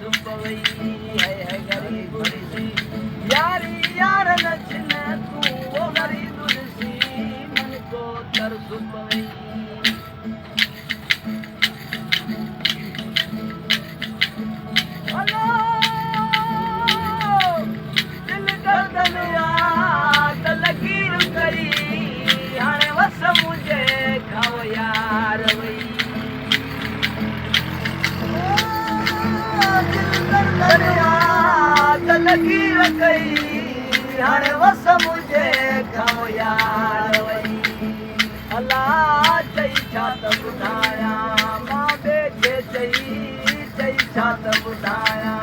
पवई है गरीब सी यारी यार नचन तू वो गरीब सी मन को तरस पवई हेलो दिल गर्दन याद लकीर कई हाणे वस मुझे खाओ यार वई लकीर कई हाणे वस मुझे खाओ यार वई अल्लाह चई छा त ॿुधायां मां ॿिए चई छा त ॿुधायां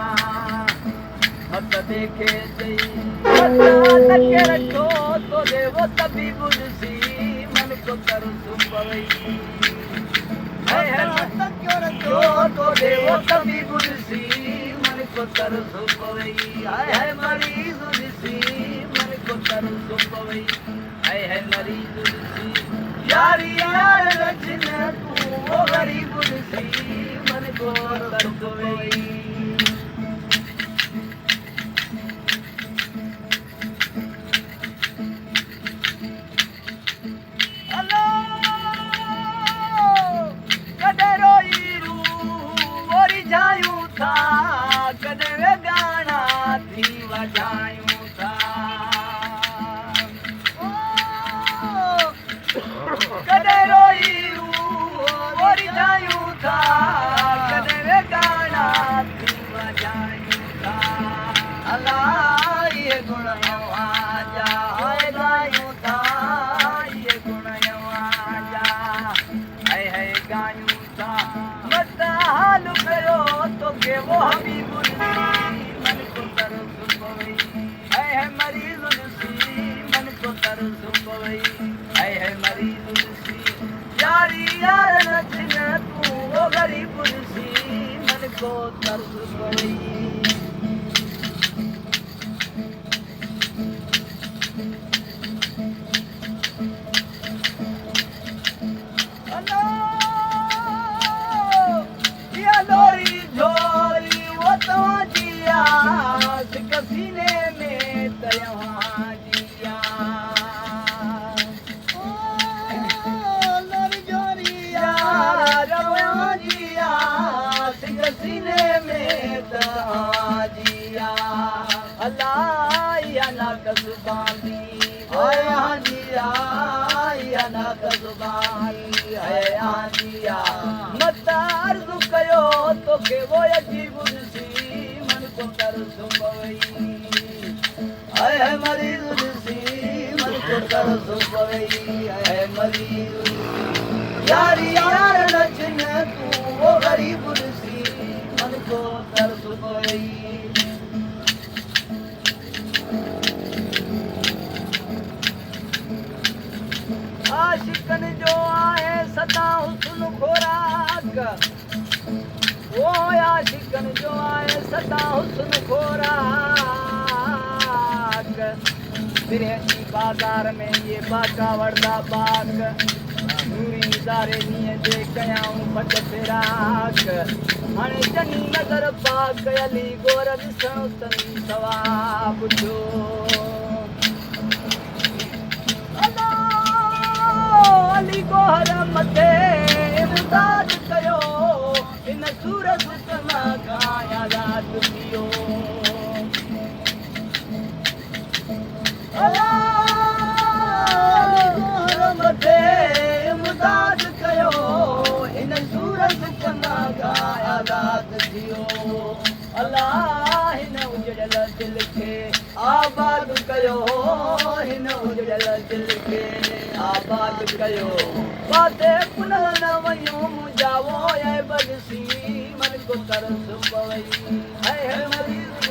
हथ देखे चई लके रखो तो देवो तबी बुझसी मन को तरस पवई है मत क्यों रखो तो देवो तबी बुझसी मन को तरस पवई है मरीज सी मन को तरस पवई है मरीज सी यारी यार रचन तू वो गरीब सी मन को तरस पवई कॾहिं गाना थी वॼायूं था कॾहिं रोई वरी जायूं था कॾहिं गाना थी वॼायूं था अलाह इहे गुण जा ॻायूं था इहे गुण जा है ॻायूं था मत हाल कयो तोखे वो हबीब मन को तरस पवई है मरीज सी मन को तरस पवई है मरीज सी यारी यार नचन तू वो गरीब सी मन को तरस पवई सीने में तयवां जिया लड़जोरिया रवां जिया सिंह सीने में तयवां जिया अल्लाह या ना कसबानी आया जिया या ना कसबानी आया जिया मत अर्ज़ कयो तोखे वो अजीब सी मन को तरस पवई है मरीज सी मन को तरस पवई है मरीज यारी यार नचन तू वो गरीब सी मन को तरस पवई आशिकन जो आहे सदा हुस्न खोराक वो आशिकन जो आहे सदा हुस्न खोराक फिरे बाज़ार में ये बाका वरदा बाग नूरी दारे नीअ जे कयाऊं पट फिराक हाणे चनी नज़र पाक अली गोर ॾिसणो तनी सवाब जो अली गोर मथे इमदाद कयो इन सूरत मां आज़ाद थियो मथे इमदाद कयो इन सूरत मां आज़ाद थियो अल्लाह हिन उजड़ियल दिल खे आबाद कयो हिन उजड़ियल दिल खे आबाद कयो वाते पुनः न वयूं मुंहिंजा वो बदसी मन को तरस पवई है मरीज